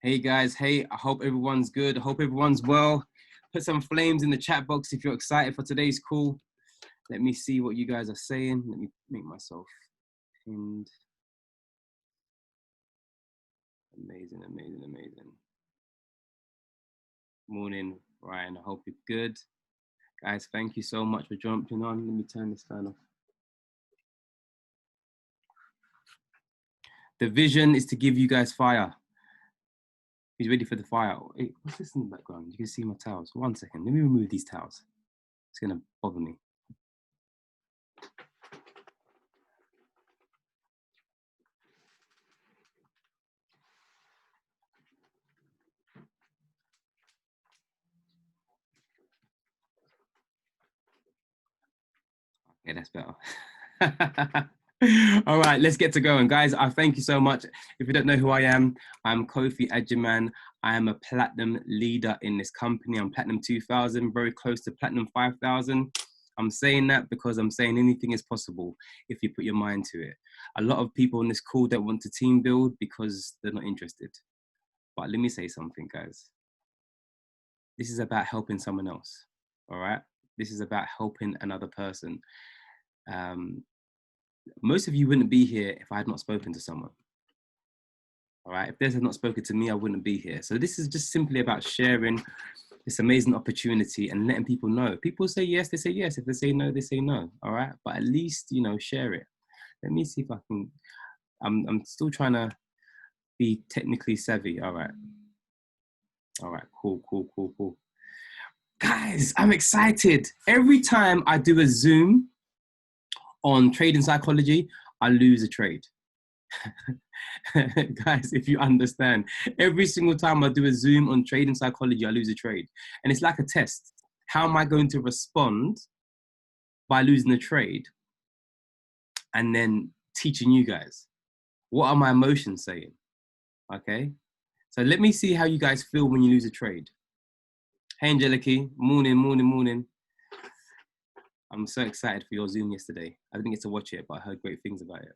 Hey guys, hey, I hope everyone's good. I hope everyone's well. Put some flames in the chat box if you're excited for today's call. Let me see what you guys are saying. Let me make myself pinned. Amazing, amazing, amazing. Morning, Ryan. I hope you're good. Guys, thank you so much for jumping on. Let me turn this fan off. The vision is to give you guys fire. Who's ready for the fire? Hey, what's this in the background? You can see my towels. 1 second. Let me remove these towels. It's going to bother me. Okay, that's better. All right, let's get to going. Guys, I thank you so much. If you don't know who I am, I'm Kofi Agyemang. I am a platinum leader in this company. I'm platinum 2000, very close to platinum 5000. I'm saying that because I'm saying anything is possible if you put your mind to it. A lot of people on this call don't want to team build because they're not interested. But let me say something, guys. This is about helping someone else, all right? This is about helping another person. Most of you wouldn't be here if I had not spoken to someone. All right, if this had not spoken to me, I wouldn't be here. So this is just simply about sharing this amazing opportunity and letting people know. People say yes, they say yes. If they say no, they say no. All right, but at least, you know, share it. Let me see if I can. I'm still trying to be technically savvy. All right, cool. Guys, I'm excited. Every time I do a Zoom on trading psychology, I lose a trade. Guys, if you understand, every single time I do a Zoom on trading psychology, I lose a trade. And it's like a test. How am I going to respond by losing a trade and then teaching you guys? What are my emotions saying? Okay. So let me see how you guys feel when you lose a trade. Hey, Angeliki. Morning. I'm so excited for your Zoom yesterday. I didn't get to watch it, but I heard great things about it.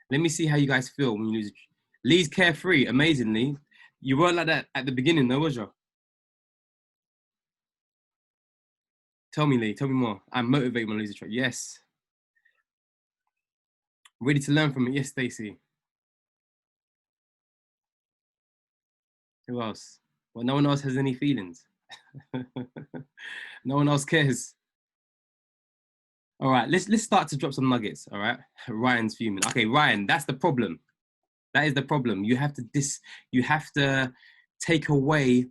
Let me see how you guys feel when you lose. Lee's carefree, amazingly. You weren't like that at the beginning, though, was you? Tell me, Lee. Tell me more. I'm motivated when I lose a trade. Yes. Ready to learn from it. Yes, Stacey. Who else? Well, no one else has any feelings. No one else cares. All right, let's start to drop some nuggets. All right, Ryan's fuming. Okay, Ryan, that's the problem. That is the problem. You have to take away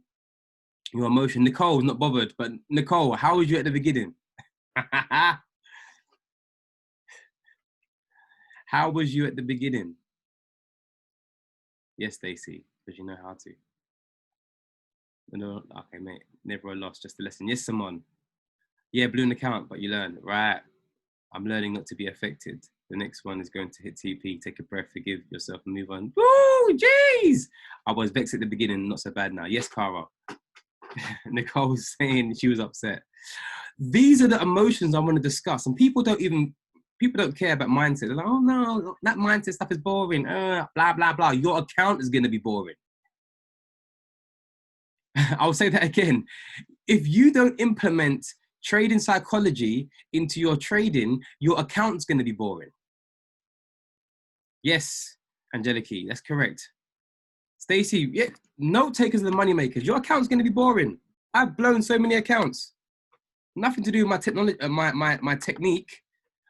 your emotion. Nicole's not bothered, but Nicole, how was you at the beginning? How was you at the beginning? Yes, Stacey, because you know how to. No, okay, mate. Never a loss, just a lesson. Yes, Simon. Yeah, balloon account, but you learn. Right. I'm learning not to be affected. The next one is going to hit TP. Take a breath, forgive yourself, and move on. Woo, jeez. I was vexed at the beginning, not so bad now. Yes, Cara. Nicole's saying she was upset. These are the emotions I want to discuss, and people don't care about mindset. They're like, oh no, that mindset stuff is boring. Blah blah blah. Your account is going to be boring. I'll say that again. If you don't implement trading psychology into your trading, your account's going to be boring. Yes, Angeliki, that's correct. Stacey, yeah, note takers are the money makers. Your account's going to be boring. I've blown so many accounts. Nothing to do with my technology, my technique,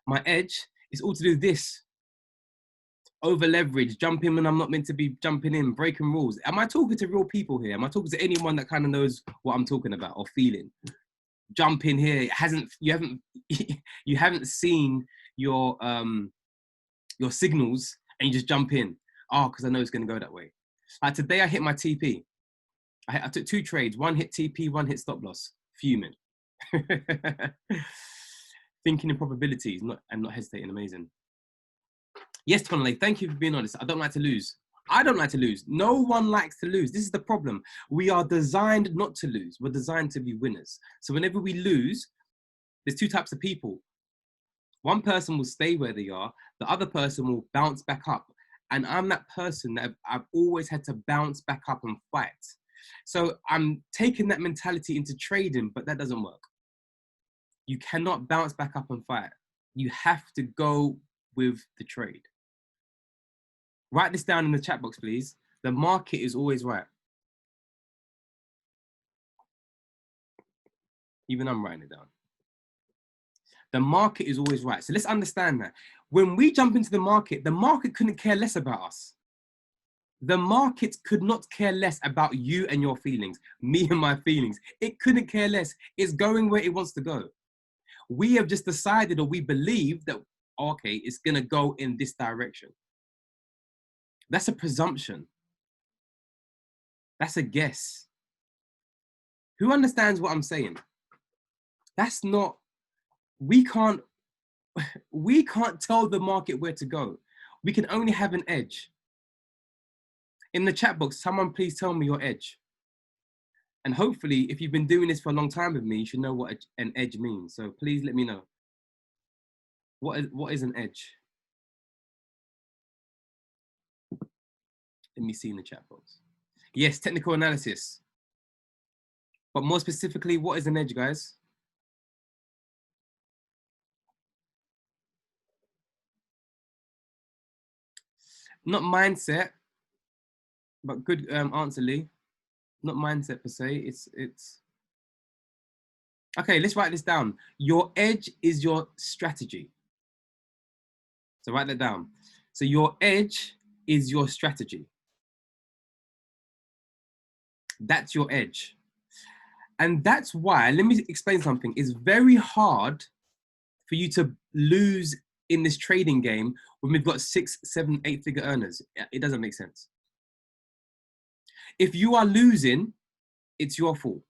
my edge. It's all to do with this. Over leverage, jumping when I'm not meant to be jumping in, breaking rules. Am I talking to real people here? Am I talking to anyone that kind of knows what I'm talking about or feeling? Jump in here. You haven't seen your signals and you just jump in. Oh, because I know it's going to go that way. Today I hit my TP. I took 2 trades. One hit TP, one hit stop loss. Fuming. Thinking in probabilities, and not hesitating. Amazing. Yes, Tonale, thank you for being honest. I don't like to lose. I don't like to lose. No one likes to lose. This is the problem. We are designed not to lose. We're designed to be winners. So whenever we lose, there's 2 types of people. One person will stay where they are. The other person will bounce back up And I'm that person that I've always had to bounce back up and fight. So I'm taking that mentality into trading, but that doesn't work. You cannot bounce back up and fight. You have to go with the trade. Write this down in the chat box, please. The market is always right. Even I'm writing it down. The market is always right. So let's understand that. When we jump into the market couldn't care less about us. The market could not care less about you and your feelings, me and my feelings. It couldn't care less. It's going where it wants to go. We have just decided, or we believe that, okay, it's going to go in this direction. That's a presumption. That's a guess. Who understands what I'm saying? That's not, we can't tell the market where to go. We can only have an edge. In the chat box, someone please tell me your edge. And hopefully, if you've been doing this for a long time with me, you should know what an edge means. So please let me know. What is an edge? Let me see in the chat box. Yes, technical analysis. But more specifically, what is an edge, guys? Not mindset, but good answer, Lee. Not mindset per se. It's. Okay, let's write this down. Your edge is your strategy. So write that down. So your edge is your strategy. That's your edge. And that's why, let me explain something. It's very hard for you to lose in this trading game when we've got 6, 7, 8-figure earners. It doesn't make sense. If you are losing, it's your fault.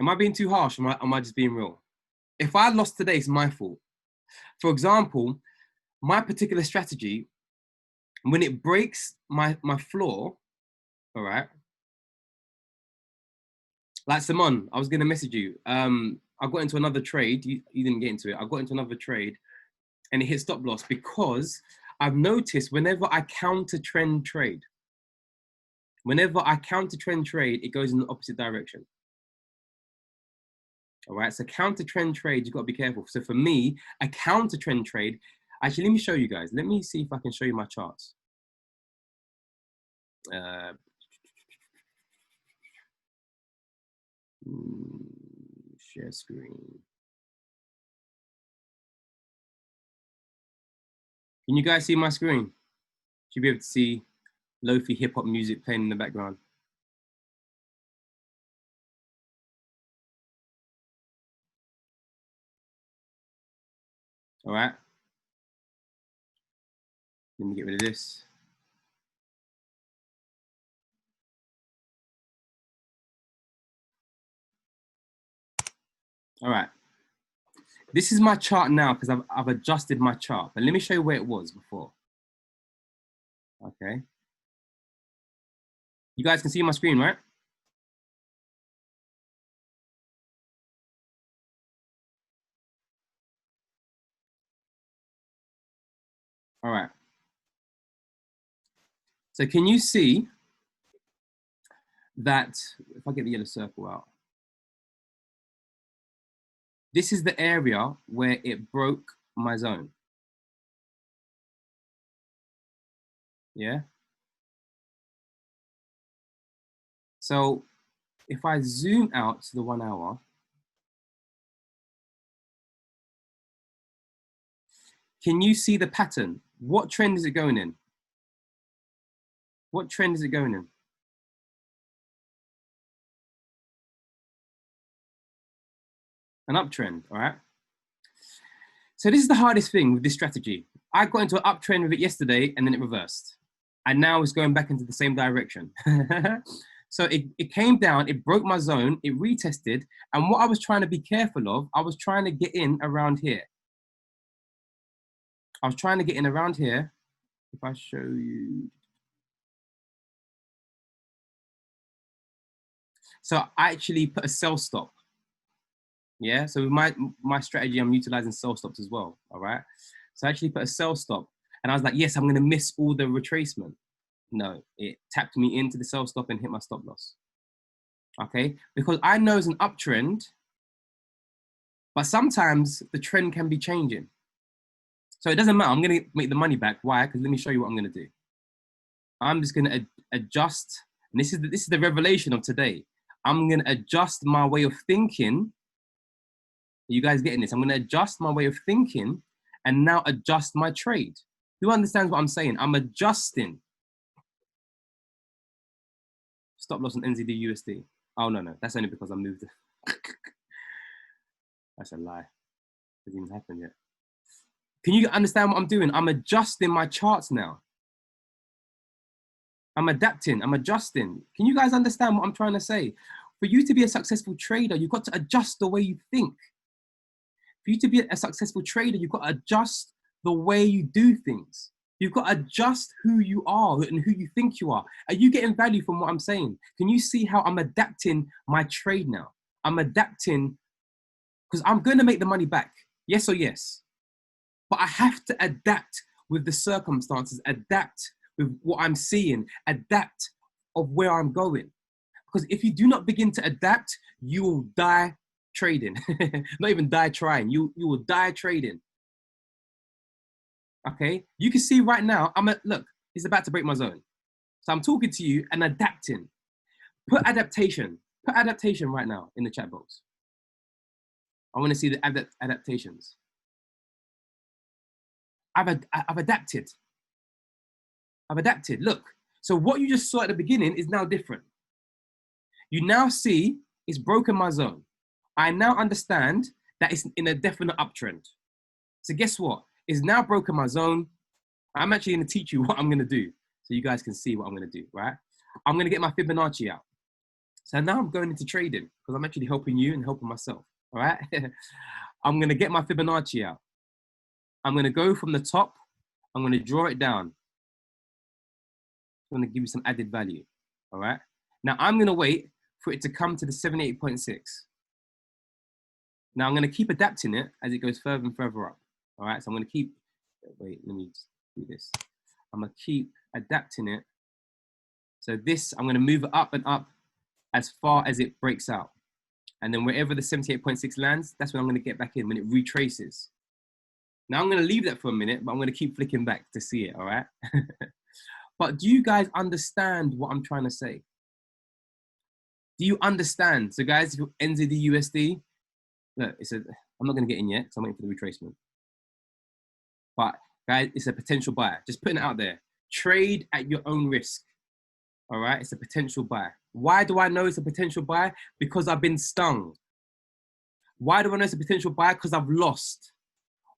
Am I being too harsh? Am I just being real? If I lost today, it's my fault. For example, my particular strategy, when it breaks my floor, all right? Like Simon, I was going to message you. I got into another trade. You didn't get into it. I got into another trade and it hit stop loss because I've noticed whenever I counter trend trade, it goes in the opposite direction. All right, so counter trend trade, you've got to be careful. So for me, a counter trend trade, actually, let me show you guys. Let me see if I can show you my charts. Share screen. Can you guys see my screen? Should be able to see lofi hip hop music playing in the background. All right. Let me get rid of this. All right. This is my chart now because I've adjusted my chart. But let me show you where it was before. Okay. You guys can see my screen, right? All right. So can you see that if I get the yellow circle out, this is the area where it broke my zone. Yeah. So if I zoom out to the 1 hour, can you see the pattern? What trend is it going in? What trend is it going in? An uptrend, all right? So this is the hardest thing with this strategy. I got into an uptrend with it yesterday and then it reversed. And now it's going back into the same direction. So it came down, it broke my zone, it retested. And what I was trying to be careful of, I was trying to get in around here. I was trying to get in around here. If I show you. So I actually put a sell stop. Yeah. So with my strategy, I'm utilizing sell stops as well. All right. So I actually put a sell stop, and I was like, yes, I'm going to miss all the retracement. No, it tapped me into the sell stop and hit my stop loss. Okay, because I know it's an uptrend, but sometimes the trend can be changing. So it doesn't matter. I'm going to make the money back. Why? Because let me show you what I'm going to do. I'm just going to adjust. And this is the revelation of today. I'm going to adjust my way of thinking. Are you guys getting this? I'm going to adjust my way of thinking and now adjust my trade. Who understands what I'm saying? I'm adjusting. Stop loss on NZD USD. Oh, no. That's only because I moved it. That's a lie. It hasn't even happened yet. Can you understand what I'm doing? I'm adjusting my charts now. I'm adapting. I'm adjusting. Can you guys understand what I'm trying to say? For you to be a successful trader, you've got to adjust the way you think. For you to be a successful trader, you've got to adjust the way you do things. You've got to adjust who you are and who you think you are. Are you getting value from what I'm saying? Can you see how I'm adapting my trade now? I'm adapting because I'm going to make the money back. Yes or yes. But I have to adapt with the circumstances, adapt with what I'm seeing, adapt of where I'm going. Because if you do not begin to adapt, you will die trading. Not even die trying. You will die trading. Okay? You can see right now, look, it's about to break my zone. So I'm talking to you and adapting. Put adaptation right now in the chat box. I want to see the adaptations. I've adapted. I've adapted. Look, so what you just saw at the beginning is now different. You now see it's broken my zone. I now understand that it's in a definite uptrend. So guess what? It's now broken my zone. I'm actually going to teach you what I'm going to do so you guys can see what I'm going to do, right? I'm going to get my Fibonacci out. So now I'm going into trading because I'm actually helping you and helping myself, all right? I'm going to get my Fibonacci out. I'm going to go from the top. I'm going to draw it down. I'm going to give you some added value, all right? Now I'm going to wait for it to come to the 78.6. Now I'm going to keep adapting it as it goes further and further up, all right? So I'm going to keep, wait, let me just do this. I'm going to keep adapting it. So this, I'm going to move it up and up as far as it breaks out. And then wherever the 78.6 lands, that's when I'm going to get back in, when it retraces. Now I'm going to leave that for a minute, but I'm going to keep flicking back to see it, all right? But do you guys understand what I'm trying to say? Do you understand? So guys, if you're NZD USD, look, I'm not going to get in yet because I'm waiting for the retracement. But guys, it's a potential buy. Just putting it out there. Trade at your own risk. All right, it's a potential buy. Why do I know it's a potential buy? Because I've been stung. Why do I know it's a potential buy? Because I've lost.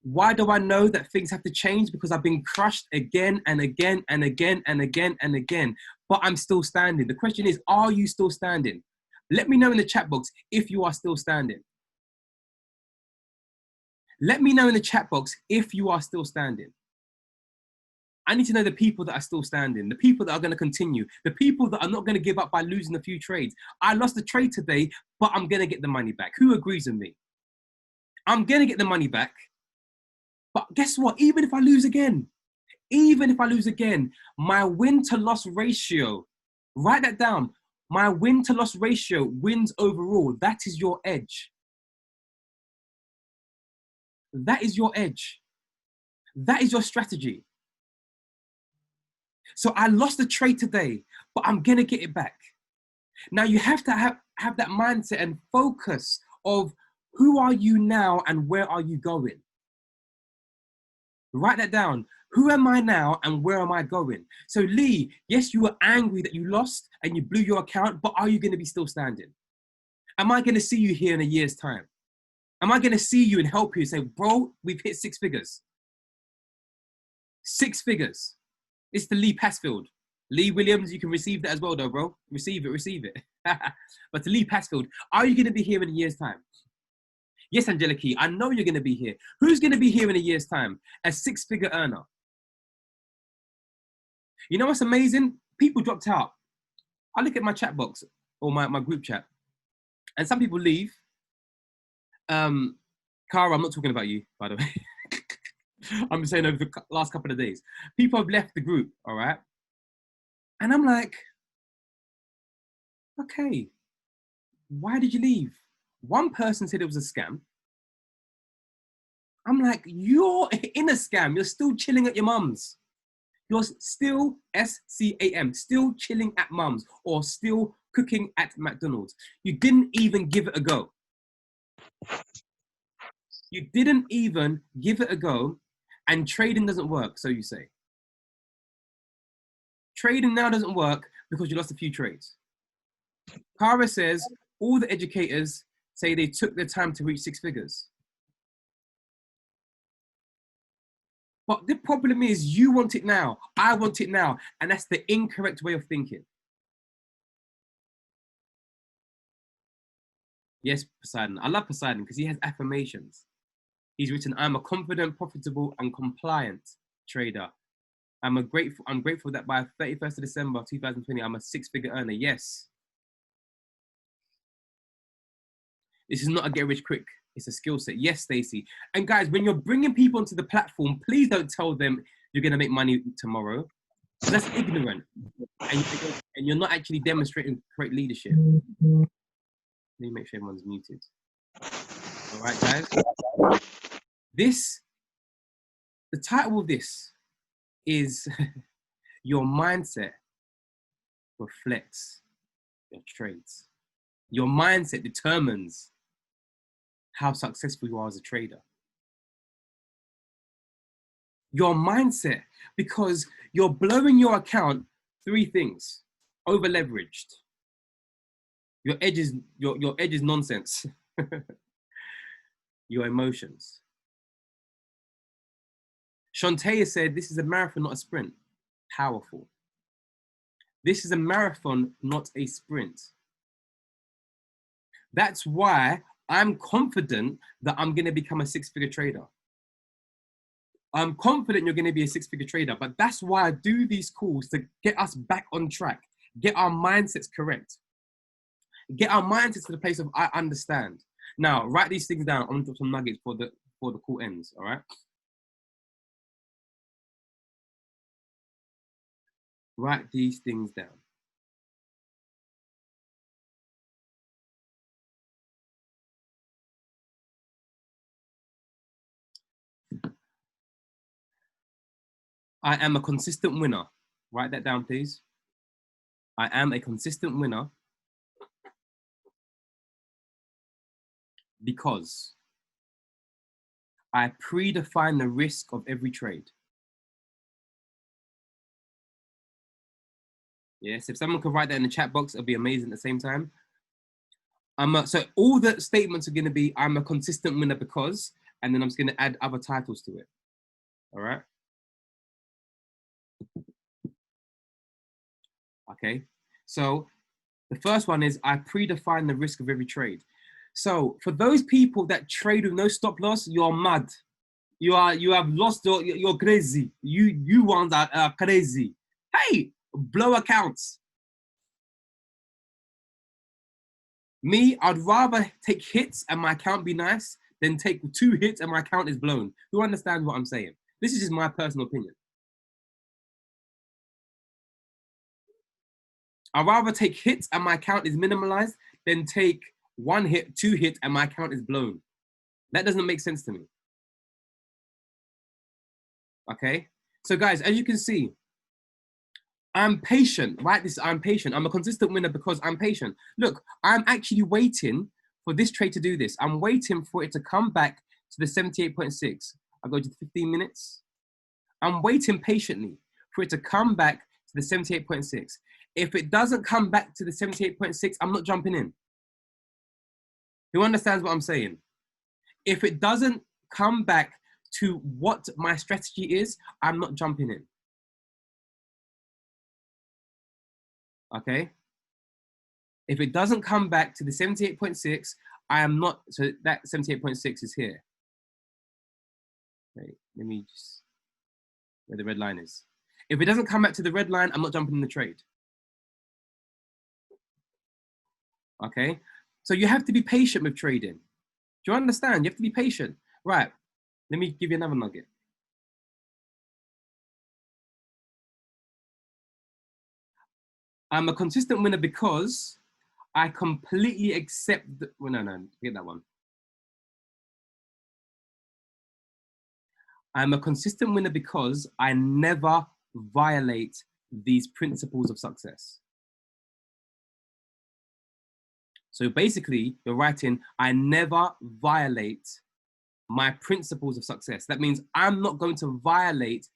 Why do I know that things have to change? Because I've been crushed again and again and again and again and again, but I'm still standing. The question is, are you still standing? Let me know in the chat box if you are still standing. Let me know in the chat box if you are still standing. I need to know the people that are still standing, the people that are going to continue, the people that are not going to give up by losing a few trades. I lost a trade today, but I'm going to get the money back. Who agrees with me? I'm going to get the money back. But guess what? Even if I lose again, my win to loss ratio, write that down. My win to loss ratio wins overall. That is your edge. That is your edge. That is your strategy. So I lost the trade today, but I'm going to get it back. Now you have to have that mindset and focus of who are you now and where are you going? Write that down. Who am I now and where am I going? So Lee, yes, you were angry that you lost and you blew your account, but are you going to be still standing? Am I going to see you here in a year's time? Am I going to see you and help you and say, bro, we've hit 6 figures. 6 figures. It's the Lee Passfield. Lee Williams, you can receive that as well though, bro. Receive it. But to Lee Passfield, are you going to be here in a year's time? Yes, Angeliki, I know you're going to be here. Who's going to be here in a year's time? A 6-figure earner. You know what's amazing? People dropped out. I look at my chat box or my group chat and some people leave Cara, I'm not talking about you, by the way. I'm saying over the last couple of days, people have left the group, all right? And I'm like, okay, why did you leave? One person said it was a scam. I'm like, you're in a scam. You're still chilling at your mum's. You're still SCAM, still chilling at mum's or still cooking at McDonald's. You didn't even give it a go. You didn't even give it a go, and trading doesn't work, so you say. Trading now doesn't work because you lost a few trades. Cara says all the educators say they took their time to reach 6 figures. But the problem is you want it now, I want it now, and that's the incorrect way of thinking. Yes, Poseidon. I love Poseidon because he has affirmations. He's written, I'm a confident, profitable, and compliant trader. I'm grateful that by 31st of December 2020, I'm a 6-figure earner. Yes. This is not a get rich quick. It's a skill set. Yes, Stacey. And guys, when you're bringing people onto the platform, please don't tell them you're going to make money tomorrow. That's ignorant. And you're not actually demonstrating correct leadership. Let me make sure everyone's muted. All right, guys. The title of this is your mindset reflects your trades. Your mindset determines how successful you are as a trader. Your mindset, because you're blowing your account 3 things: over leveraged, your edge is nonsense, your emotions. Shantae said, this is a marathon, not a sprint. Powerful. This is a marathon, not a sprint. That's why I'm confident that I'm going to become a 6-figure trader. I'm confident you're going to be a 6-figure trader, but that's why I do these calls, to get us back on track, get our mindsets correct, get our mindsets to the place of I understand. Now, write these things down. I'm going to drop some nuggets for the call ends, all right? Write these things down. I am a consistent winner. Write that down, please. I am a consistent winner because I predefine the risk of every trade. Yes, if someone could write that in the chat box, it'll be amazing at the same time. So all the statements are going to be, I'm a consistent winner because, and then I'm just going to add other titles to it. All right. Okay. So the first one is I predefine the risk of every trade. So for those people that trade with no stop loss, you're mad. You have lost you're crazy. You ones are crazy. Hey, blow accounts. Me, I'd rather take hits and my account be nice than take 2 hits and my account is blown. Who understands what I'm saying? This is just my personal opinion. I'd rather take hits and my account is minimalized than take 1 hit, 2 hits, and my account is blown. That doesn't make sense to me. Okay? So guys, as you can see, I'm patient, right? I'm patient. I'm a consistent winner because I'm patient. Look, I'm actually waiting for this trade to do this. I'm waiting for it to come back to the 78.6. I go to 15 minutes. I'm waiting patiently for it to come back to the 78.6. If it doesn't come back to the 78.6, I'm not jumping in. Who understands what I'm saying? If it doesn't come back to what my strategy is, I'm not jumping in. Okay? If it doesn't come back to the 78.6, I am not, so that 78.6 is here. Wait, let me just, where the red line is. If it doesn't come back to the red line, I'm not jumping in the trade. Okay? So you have to be patient with trading. Do you understand? You have to be patient. Right. Let me give you another nugget. I'm a consistent winner because I completely accept well, no, forget that one. I'm a consistent winner because I never violate these principles of success. So basically, you're writing, I never violate my principles of success. That means I'm not going to violate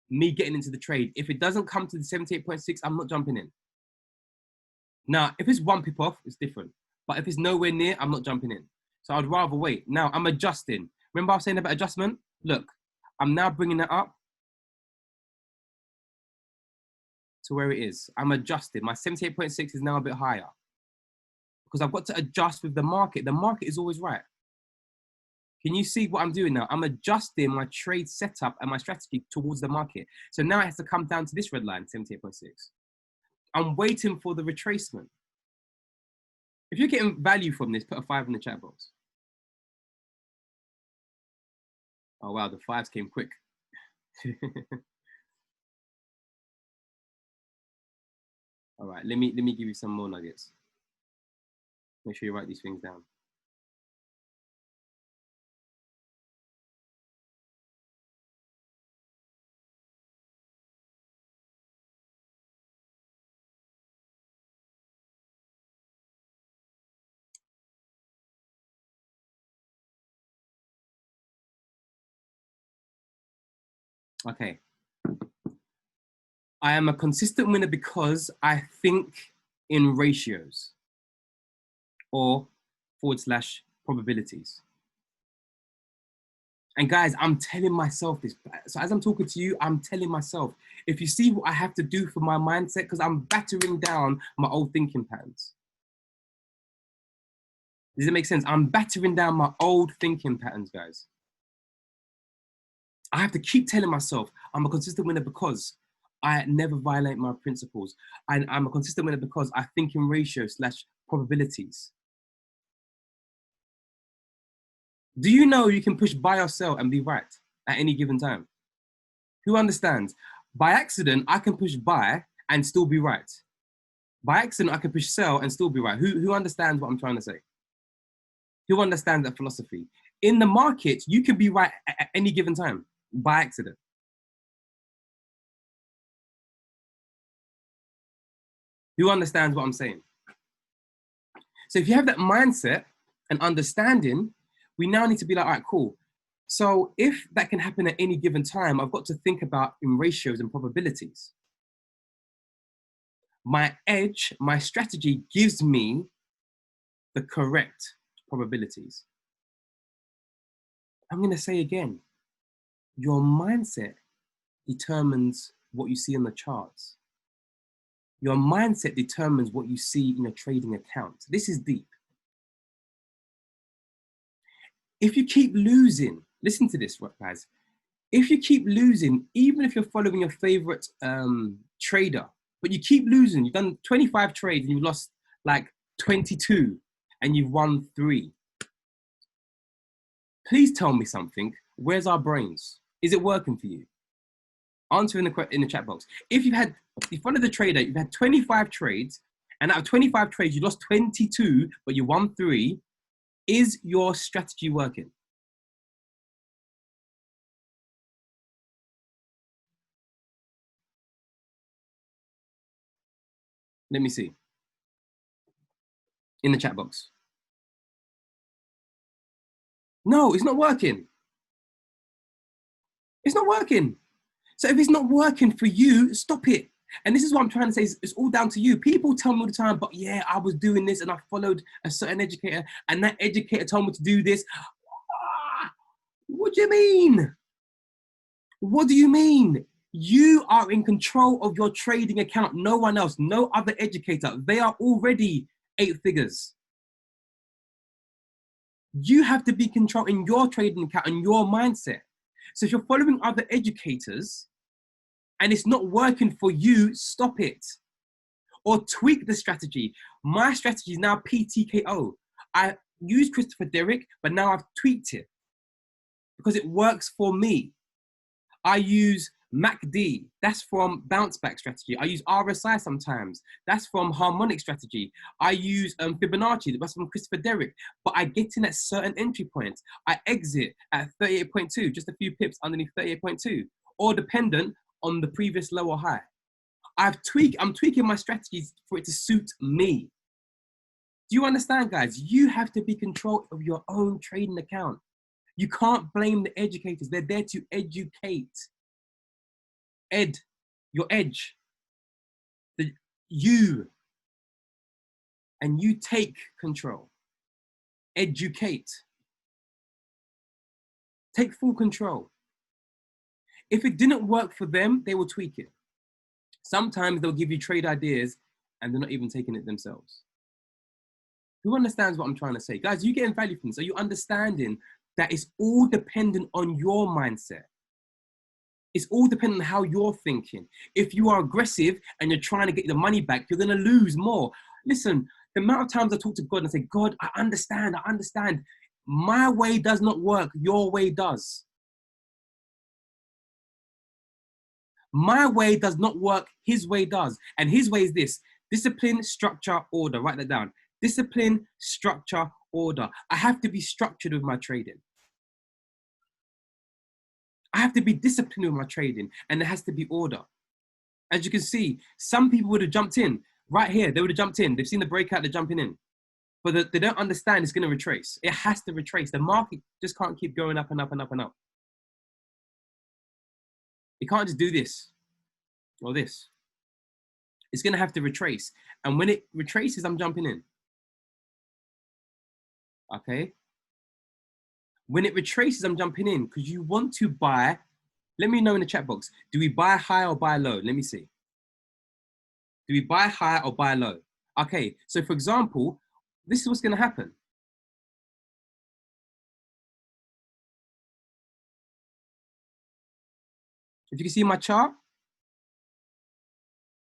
me getting into the trade. If it doesn't come to the 78.6, I'm not jumping in. Now, if it's one pip off, it's different. But if it's nowhere near, I'm not jumping in. So I'd rather wait. Now, I'm adjusting. Remember I was saying about adjustment? Look, I'm now bringing it up to where it is. I'm adjusting. My 78.6 is now a bit higher because I've got to adjust with the market. The market is always right. Can you see what I'm doing now? I'm adjusting my trade setup and my strategy towards the market. So now it has to come down to this red line, 78.6. I'm waiting for the retracement. If you're getting value from this, put a 5 in the chat box. Oh, wow, the 5s came quick. All right, let me give you some more nuggets. Make sure you write these things down. Okay. I am a consistent winner because I think in ratios or / probabilities. And guys, I'm telling myself this. So as I'm talking to you, I'm telling myself, if you see what I have to do for my mindset, because I'm battering down my old thinking patterns. Does it make sense? I'm battering down my old thinking patterns, guys. I have to keep telling myself I'm a consistent winner because I never violate my principles. I'm a consistent winner because I think in ratios / probabilities. Do you know you can push buy or sell and be right at any given time? Who understands? By accident, I can push buy and still be right. By accident, I can push sell and still be right. Who understands what I'm trying to say? Who understands that philosophy? In the market, you can be right at any given time by accident. Who understands what I'm saying? So if you have that mindset and understanding, we now need to be like, all right, cool. So if that can happen at any given time, I've got to think about in ratios and probabilities. My edge, my strategy gives me the correct probabilities. I'm going to say again, your mindset determines what you see on the charts. Your mindset determines what you see in a trading account. This is deep. If you keep losing, listen to this, guys. If you keep losing, even if you're following your favorite trader, but you keep losing, you've done 25 trades and you've lost like 22 and you've won 3. Please tell me something. Where's our brains? Is it working for you? Answer in the chat box. If you followed the trader, you've had 25 trades, and out of 25 trades, you lost 22, but you won 3. Is your strategy working? Let me see. In the chat box. No, it's not working. It's not working. So if it's not working for you, stop it. And this is what I'm trying to say, it's all down to you. People tell me all the time, but yeah, I was doing this and I followed a certain educator and that educator told me to do this. What do you mean? What do you mean? You are in control of your trading account. No one else, no other educator. They are already 8 figures. You have to be controlling your trading account and your mindset. So if you're following other educators and it's not working for you, stop it. Or tweak the strategy. My strategy is now PTKO. use Christopher Derrick, but now I've tweaked it because it works for me. I use MACD, that's from bounce back strategy. I use RSI sometimes, that's from harmonic strategy. I use Fibonacci, that's from Christopher Derrick, but I get in at certain entry points. I exit at 38.2, just a few pips underneath 38.2, or dependent on the previous low or high. I'm tweaking my strategies for it to suit me. Do you understand, guys? You have to be in control of your own trading account. You can't blame the educators. They're there to educate. Your edge. You. And you take control. Educate. Take full control. If it didn't work for them, they will tweak it. Sometimes they'll give you trade ideas and they're not even taking it themselves. Who understands what I'm trying to say? Guys, are you getting value from this? Are you understanding that it's all dependent on your mindset? It's all dependent on how you're thinking. If you are aggressive and you're trying to get the money back, you're going to lose more. Listen, the amount of times I talk to God and say, God, I understand. My way does not work. Your way does. My way does not work. His way does. And his way is this: discipline, structure, order. Write that down. Discipline, structure, order. I have to be structured with my trading. I have to be disciplined with my trading, and there has to be order. As you can see, some people would have jumped in right here. They would have jumped in. They've seen the breakout, they're jumping in. But they don't understand it's going to retrace. It has to retrace. The market just can't keep going up and up and up and up. It can't just do this or this. It's going to have to retrace. And when it retraces, I'm jumping in. Okay? When it retraces, I'm jumping in because you want to buy. Let me know in the chat box. Do we buy high or buy low? Let me see. Do we buy high or buy low? Okay, so for example, this is what's going to happen. If you can see my chart,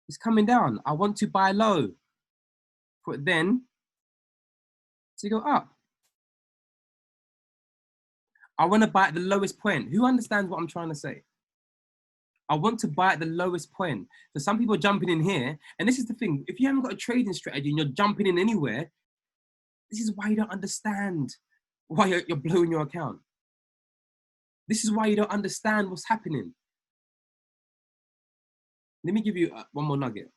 it's coming down. I want to buy low for it then to go up. I want to buy at the lowest point. Who understands what I'm trying to say? I want to buy at the lowest point. So some people are jumping in here. And this is the thing. If you haven't got a trading strategy and you're jumping in anywhere, this is why you don't understand why you're blowing your account. This is why you don't understand what's happening. Let me give you one more nugget.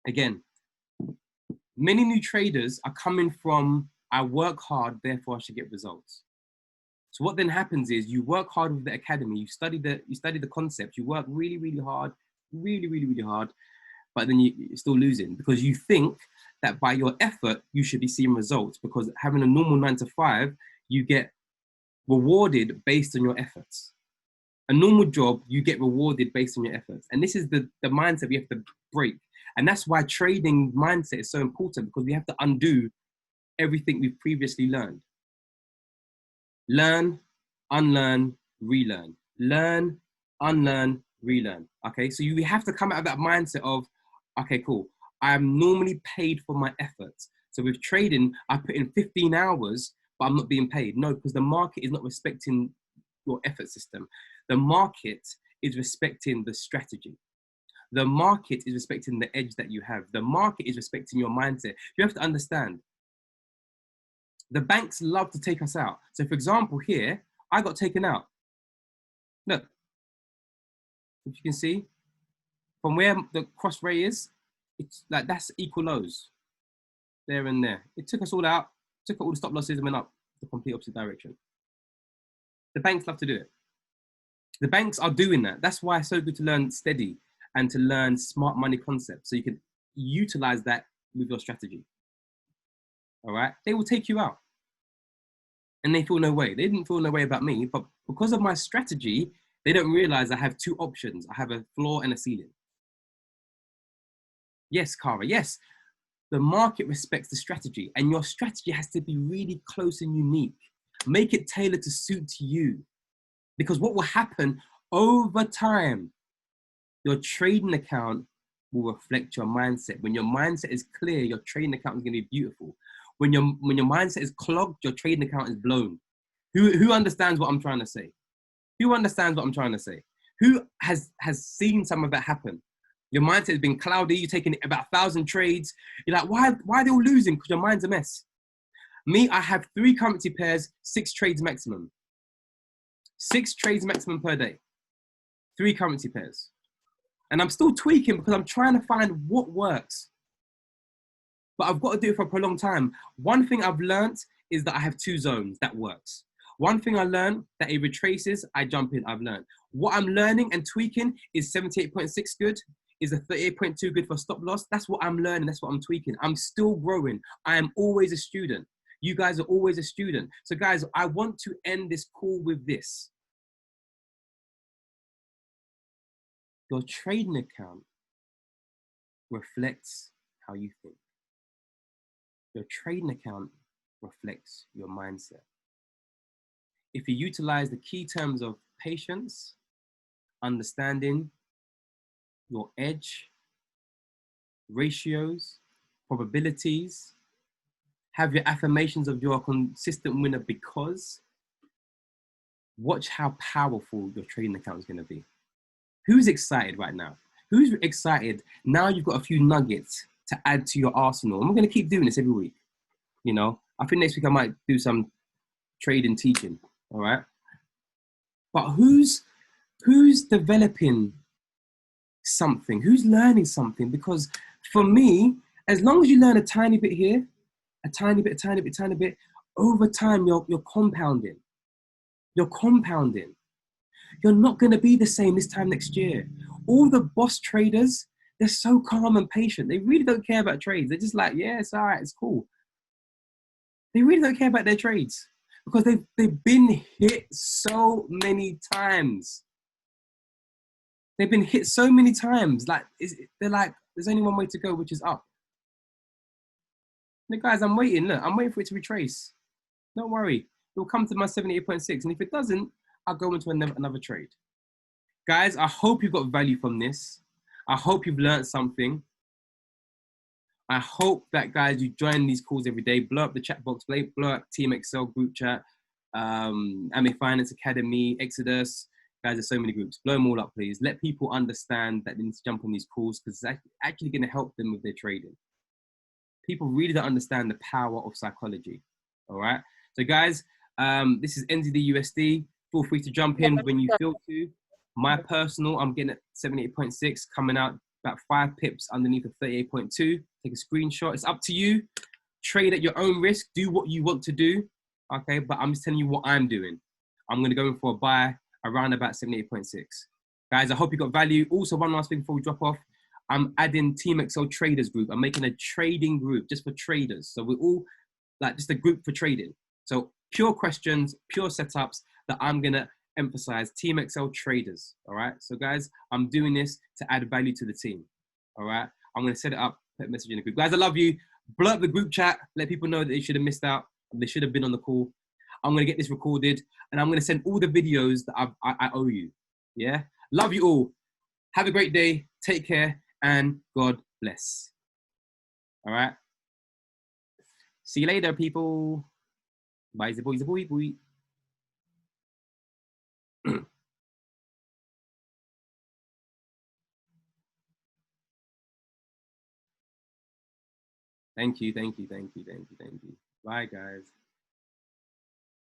Again, many new traders are coming from, I work hard, therefore I should get results. So what then happens is you work hard with the academy, you study the concept, you work really, really hard, really hard, but then you're still losing because you think that by your effort, you should be seeing results, because having a normal 9 to 5, you get rewarded based on your efforts. A normal job, you get rewarded based on your efforts. And this is the mindset we have to break. And that's why trading mindset is so important, because we have to undo everything we've previously learned. Learn, unlearn, relearn. Learn, unlearn, relearn. Okay, so you have to come out of that mindset of, okay, cool. I am normally paid for my efforts. So with trading, I put in 15 hours, but I'm not being paid. No, because the market is not respecting your effort system. The market is respecting the strategy. The market is respecting the edge that you have. The market is respecting your mindset. You have to understand, the banks love to take us out. So for example, here, I got taken out. Look, if you can see, from where the cross ray is, it's like that's equal lows, there and there. It took us all out, took out all the stop losses and went up the complete opposite direction. The banks love to do it. The banks are doing that. That's why it's so good to learn steady and to learn smart money concepts, so you can utilize that with your strategy. All right? They will take you out. And they feel no way. They didn't feel no way about me, but because of my strategy, they don't realize I have two options. I have a floor and a ceiling. Yes, Kara, yes. The market respects the strategy, and your strategy has to be really close and unique. Make it tailored to suit you. Because what will happen over time, Your trading account will reflect your mindset. When your mindset is clear, your trading account is going to be beautiful. When your mindset is clogged, your trading account is blown. Who understands what I'm trying to say? Who understands what I'm trying to say? Who has seen some of that happen? Your mindset has been cloudy. You're taking about 1,000 trades. You're like, why are they all losing? Because your mind's a mess. Me, I have 3 currency pairs, 6 trades maximum. 6 trades maximum per day. 3 currency pairs. And I'm still tweaking because I'm trying to find what works. But I've got to do it for a prolonged time. One thing I've learned is that I have 2 zones that works. One thing I learned that it retraces, I jump in, I've learned. What I'm learning and tweaking is 78.6 good, is a 38.2 good for stop loss. That's what I'm learning, that's what I'm tweaking. I'm still growing. I am always a student. You guys are always a student. So guys, I want to end this call with this. Your trading account reflects how you think. Your trading account reflects your mindset. If you utilize the key terms of patience, understanding, your edge, ratios, probabilities, have your affirmations of you're a consistent winner because, watch how powerful your trading account is going to be. Who's excited right now? Who's excited? Now you've got a few nuggets to add to your arsenal. And we're going to keep doing this every week. You know, I think next week I might do some trading teaching. All right. But who's developing something? Who's learning something? Because for me, as long as you learn a tiny bit here, a tiny bit, over time, you're compounding. You're compounding. You're not going to be the same this time next year. All the boss traders, they're so calm and patient. They really don't care about trades. They're just like, yeah, it's all right, it's cool. They really don't care about their trades because they've been hit so many times. They've been hit so many times. Like they're like, there's only one way to go, which is up. And guys, I'm waiting. Look, I'm waiting for it to retrace. Don't worry. It'll come to my 78.6. And if it doesn't, I'll go into another trade. Guys, I hope you've got value from this. I hope you've learned something. I hope that, guys, you join these calls every day. Blow up the chat box, blow up Team Excel group chat, AME Finance Academy, Exodus. Guys, there's so many groups. Blow them all up, please. Let people understand that they need to jump on these calls because it's actually going to help them with their trading. People really don't understand the power of psychology. All right. So, guys, this is NZD/USD. Feel free to jump in when you feel to. My personal, I'm getting at 78.6, coming out about 5 pips underneath of 38.2. Take a screenshot. It's up to you. Trade at your own risk. Do what you want to do. Okay, but I'm just telling you what I'm doing. I'm going to go in for a buy around about 78.6. Guys, I hope you got value. Also, one last thing before we drop off. I'm adding Team Excel Traders group. I'm making a trading group just for traders. So we're all like just a group for trading. So pure questions, pure setups that I'm going to emphasize. Team Excel Traders. All right. So guys, I'm doing this to add value to the team. All right. I'm going to set it up, put a message in the group. Guys, I love you. Blow up the group chat. Let people know that they should have missed out. They should have been on the call. I'm going to get this recorded and I'm going to send all the videos that I owe you. Yeah. Love you all. Have a great day. Take care and God bless. All right. See you later, people. Bye, boy, boy. Thank you. Bye, guys.